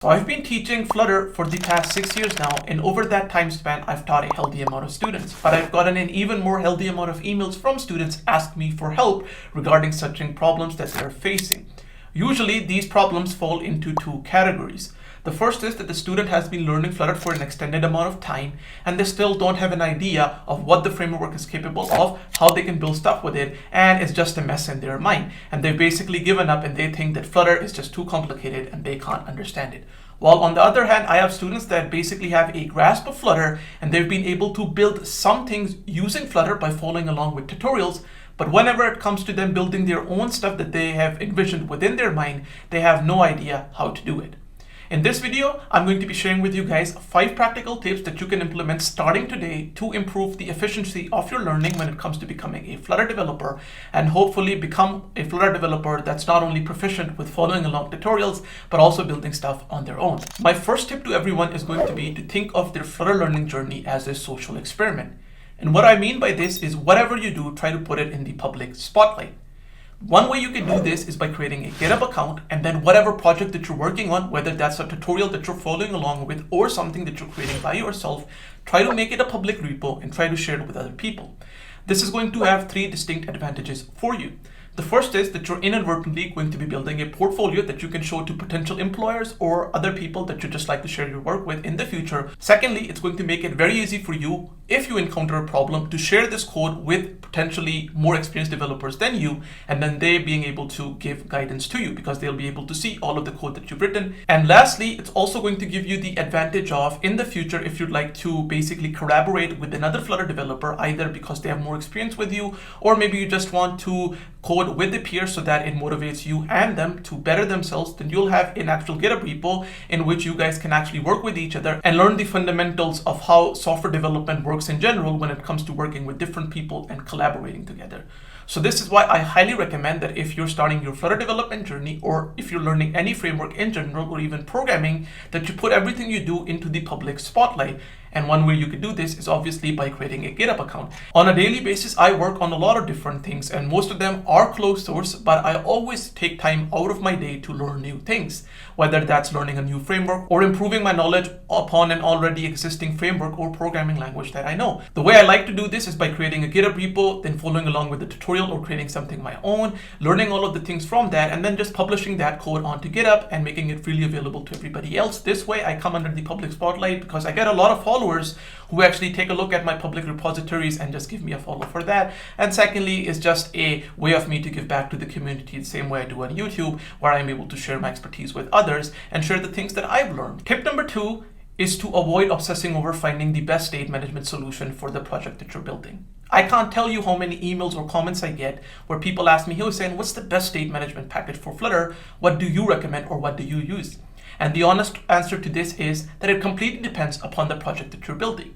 So I've been teaching Flutter for the past 6 years now, and over that time span, I've taught a healthy amount of students. But I've gotten an even more healthy amount of emails from students asking me for help regarding certain problems that they're facing. Usually, these problems fall into two categories. The first is that the student has been learning Flutter for an extended amount of time, and they still don't have an idea of what the framework is capable of, how they can build stuff with it, and it's just a mess in their mind. And they've basically given up and they think that Flutter is just too complicated and they can't understand it. While on the other hand, I have students that basically have a grasp of Flutter and they've been able to build some things using Flutter by following along with tutorials. But whenever it comes to them building their own stuff that they have envisioned within their mind, they have no idea how to do it. In this video, I'm going to be sharing with you guys 5 practical tips that you can implement starting today to improve the efficiency of your learning when it comes to becoming a Flutter developer, and hopefully become a Flutter developer that's not only proficient with following along tutorials, but also building stuff on their own. My first tip to everyone is going to be to think of their Flutter learning journey as a social experiment. And what I mean by this is whatever you do, try to put it in the public spotlight. One way you can do this is by creating a GitHub account, and then whatever project that you're working on, whether that's a tutorial that you're following along with or something that you're creating by yourself, try to make it a public repo and try to share it with other people. This is going to have 3 distinct advantages for you. The first is that you're inadvertently going to be building a portfolio that you can show to potential employers or other people that you just like to share your work with in the future. Secondly, it's going to make it very easy for you, if you encounter a problem, to share this code with potentially more experienced developers than you, and then they being able to give guidance to you because they'll be able to see all of the code that you've written. And lastly, it's also going to give you the advantage of, in the future, if you'd like to basically collaborate with another Flutter developer, either because they have more experience with you, or maybe you just want to code with the peers so that it motivates you and them to better themselves, then you'll have an actual GitHub repo in which you guys can actually work with each other and learn the fundamentals of how software development works in general when it comes to working with different people and collaborating together. So this is why I highly recommend that if you're starting your Flutter development journey, or if you're learning any framework in general, or even programming, that you put everything you do into the public spotlight. And one way you could do this is obviously by creating a GitHub account. On a daily basis, I work on a lot of different things, and most of them are closed source, but I always take time out of my day to learn new things, whether that's learning a new framework or improving my knowledge upon an already existing framework or programming language that I know. The way I like to do this is by creating a GitHub repo, then following along with the tutorial or creating something my own, learning all of the things from that, and then just publishing that code onto GitHub and making it freely available to everybody else. This way I come under the public spotlight because I get a lot of followers who actually take a look at my public repositories and just give me a follow for that. And secondly, it's just a way of me to give back to the community the same way I do on YouTube, where I'm able to share my expertise with others and share the things that I've learned. Tip number 2 is to avoid obsessing over finding the best state management solution for the project that you're building. I can't tell you how many emails or comments I get where people ask me, "Hey Hussein, what's the best state management package for Flutter? What do you recommend, or what do you use?" And the honest answer to this is that it completely depends upon the project that you're building.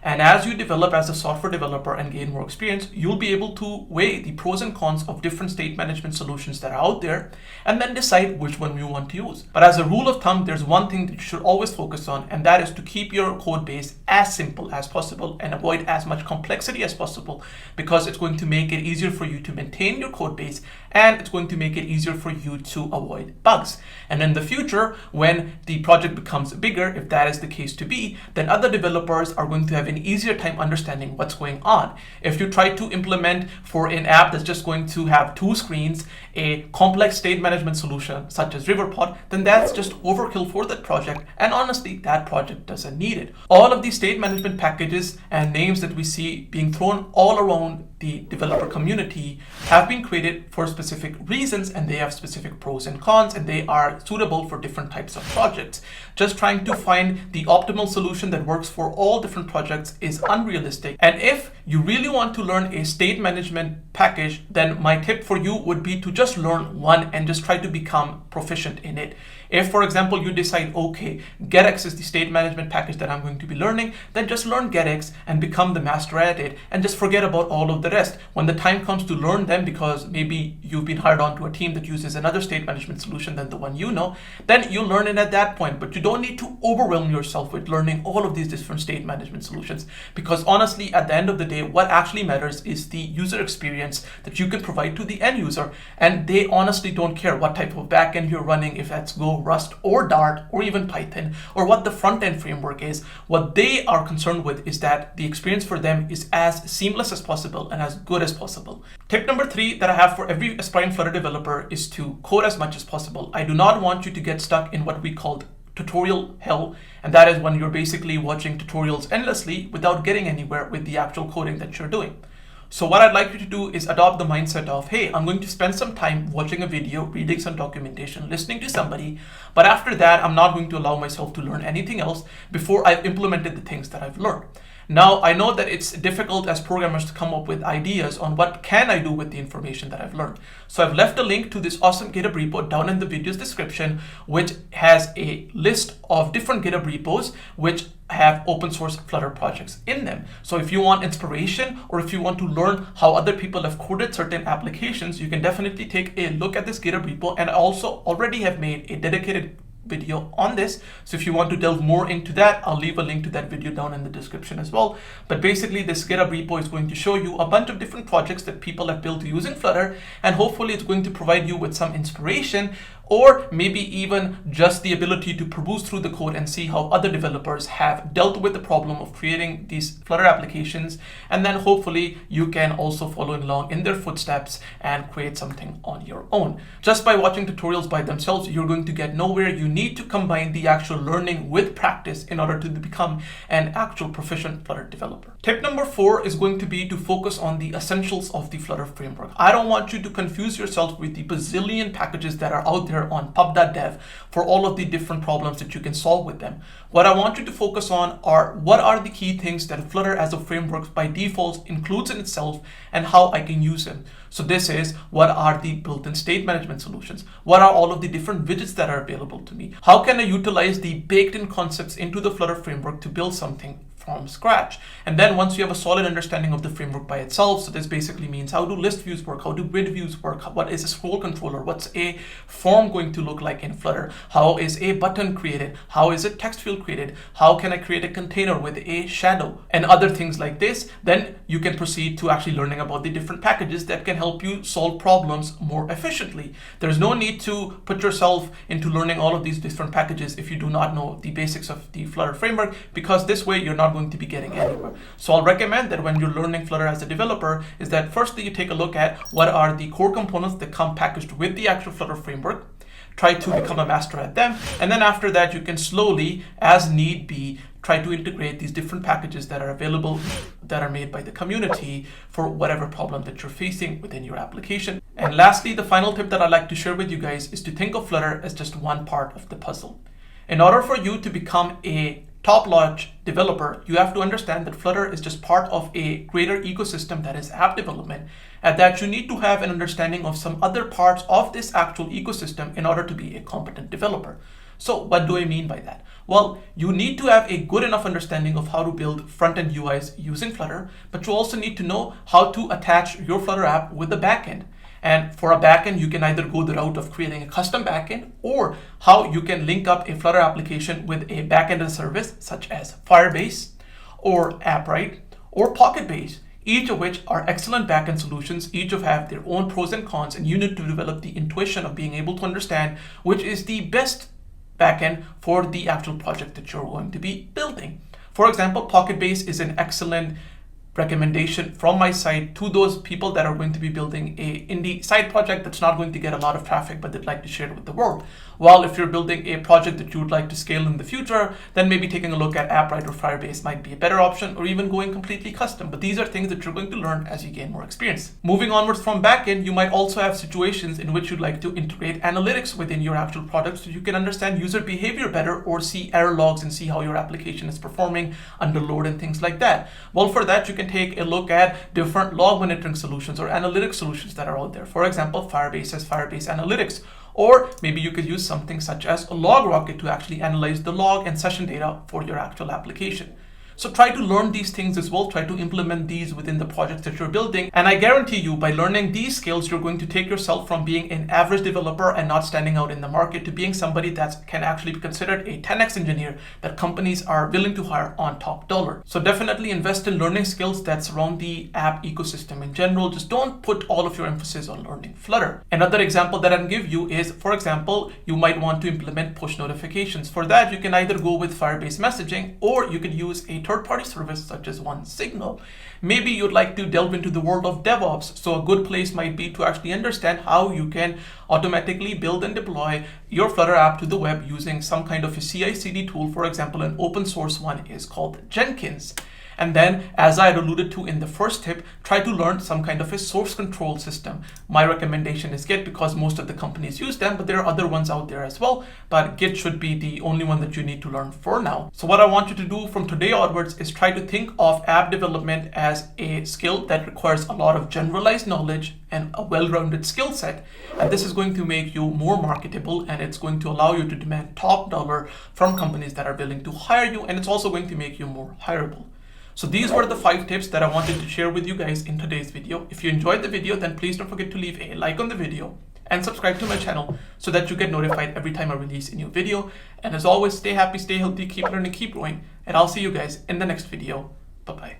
And as you develop as a software developer and gain more experience, you'll be able to weigh the pros and cons of different state management solutions that are out there and then decide which one you want to use. But as a rule of thumb, there's one thing that you should always focus on, and that is to keep your code base as simple as possible and avoid as much complexity as possible, because it's going to make it easier for you to maintain your code base and it's going to make it easier for you to avoid bugs. And in the future, when the project becomes bigger, if that is the case to be, then other developers are going to have an easier time understanding what's going on. If you try to implement for an app that's just going to have 2 screens a complex state management solution such as Riverpod, then that's just overkill for that project, and honestly that project doesn't need it. All of these state management packages and names that we see being thrown all around the developer community have been created for specific reasons, and they have specific pros and cons, and they are suitable for different types of projects. Just trying to find the optimal solution that works for all different projects is unrealistic. And if you really want to learn a state management package, then my tip for you would be to just learn one and just try to become proficient in it. If, for example, you decide, okay, getx is the state management package that I'm going to be learning, then just learn getx and become the master at it, and just forget about all of the rest. When the time comes to learn them, because maybe you've been hired onto a team that uses another state management solution than the one you know, then you'll learn it at that point. But you don't need to overwhelm yourself with learning all of these different state management solutions, because honestly, at the end of the day, what actually matters is the user experience that you can provide to the end user. And they honestly don't care what type of backend you're running, if that's Go know Rust or Dart or even Python or what the front-end framework is. What they are concerned with is that the experience for them is as seamless as possible and as good as possible. Tip number 3 that I have for every aspiring Flutter developer is to code as much as possible. I do not want you to get stuck in what we call tutorial hell, and that is when you're basically watching tutorials endlessly without getting anywhere with the actual coding that you're doing. So what I'd like you to do is adopt the mindset of, hey, I'm going to spend some time watching a video, reading some documentation, listening to somebody, but after that, I'm not going to allow myself to learn anything else before I've implemented the things that I've learned. Now, I know that it's difficult as programmers to come up with ideas on what can I do with the information that I've learned. So I've left a link to this awesome GitHub repo down in the video's description, which has a list of different GitHub repos which have open source Flutter projects in them. So if you want inspiration or if you want to learn how other people have coded certain applications, you can definitely take a look at this GitHub repo, and I also already have made a dedicated video on this. So if you want to delve more into that, I'll leave a link to that video down in the description as well. But basically this GitHub repo is going to show you a bunch of different projects that people have built using Flutter, and hopefully it's going to provide you with some inspiration or maybe even just the ability to peruse through the code and see how other developers have dealt with the problem of creating these Flutter applications. And then hopefully you can also follow along in their footsteps and create something on your own. Just by watching tutorials by themselves, you're going to get nowhere. You need to combine the actual learning with practice in order to become an actual proficient Flutter developer. Tip number 4 is going to be to focus on the essentials of the Flutter framework. I don't want you to confuse yourself with the bazillion packages that are out there on pub.dev for all of the different problems that you can solve with them. What I want you to focus on are what are the key things that Flutter as a framework by default includes in itself and how I can use them. So this is, what are the built-in state management solutions? What are all of the different widgets that are available to me? How can I utilize the baked-in concepts into the Flutter framework to build something from scratch? And then once you have a solid understanding of the framework by itself, so this basically means how do list views work, how do grid views work, what is a scroll controller, what's a form going to look like in Flutter, how is a button created, how is a text field created, how can I create a container with a shadow, and other things like this. Then you can proceed to actually learning about the different packages that can help you solve problems more efficiently. There's no need to put yourself into learning all of these different packages if you do not know the basics of the Flutter framework, because this way you're not going to be getting anywhere. So I'll recommend that when you're learning Flutter as a developer is that firstly you take a look at what are the core components that come packaged with the actual Flutter framework, try to become a master at them, and then after that you can slowly, as need be, try to integrate these different packages that are available, that are made by the community for whatever problem that you're facing within your application. And lastly, the final tip that I'd like to share with you guys is to think of Flutter as just one part of the puzzle. In order for you to become a top-notch developer, you have to understand that Flutter is just part of a greater ecosystem that is app development, and that you need to have an understanding of some other parts of this actual ecosystem in order to be a competent developer. So what do I mean by that? Well, you need to have a good enough understanding of how to build front-end UIs using Flutter, but you also need to know how to attach your Flutter app with the backend. And for a backend, you can either go the route of creating a custom backend, or how you can link up a Flutter application with a backend as a service such as Firebase or AppWrite or PocketBase, each of which are excellent backend solutions. Each of have their own pros and cons, and you need to develop the intuition of being able to understand which is the best backend for the actual project that you're going to be building. For example, PocketBase is an excellent recommendation from my side to those people that are going to be building a indie side project that's not going to get a lot of traffic, but they'd like to share it with the world. While if you're building a project that you would like to scale in the future, then maybe taking a look at AppWrite or Firebase might be a better option, or even going completely custom. But these are things that you're going to learn as you gain more experience. Moving onwards from backend, you might also have situations in which you'd like to integrate analytics within your actual product so you can understand user behavior better, or see error logs and see how your application is performing under load and things like that. Well, for that, you can take a look at different log monitoring solutions or analytics solutions that are out there. For example, Firebase has Firebase Analytics, or maybe you could use something such as a log rocket to actually analyze the log and session data for your actual application. So try to learn these things as well. Try to implement these within the projects that you're building. And I guarantee you, by learning these skills, you're going to take yourself from being an average developer and not standing out in the market to being somebody that can actually be considered a 10x engineer that companies are willing to hire on top dollar. So definitely invest in learning skills that surround the app ecosystem in general. Just don't put all of your emphasis on learning Flutter. Another example that I can give you is, for example, you might want to implement push notifications. For that, you can either go with Firebase messaging, or you could use a third-party service such as Signal. Maybe you'd like to delve into the world of DevOps. So a good place might be to actually understand how you can automatically build and deploy your Flutter app to the web using some kind of a CI/CD tool. For example, an open source one is called Jenkins. And then, as I had alluded to in the first tip, try to learn some kind of a source control system. My recommendation is Git, because most of the companies use them, but there are other ones out there as well. But Git should be the only one that you need to learn for now. So what I want you to do from today onwards is try to think of app development as a skill that requires a lot of generalized knowledge and a well-rounded skill set. And this is going to make you more marketable, and it's going to allow you to demand top dollar from companies that are willing to hire you, and it's also going to make you more hireable. So these were the 5 tips that I wanted to share with you guys in today's video. If you enjoyed the video, then please don't forget to leave a like on the video and subscribe to my channel so that you get notified every time I release a new video. And as always, stay happy, stay healthy, keep learning, keep growing, and I'll see you guys in the next video. Bye-bye.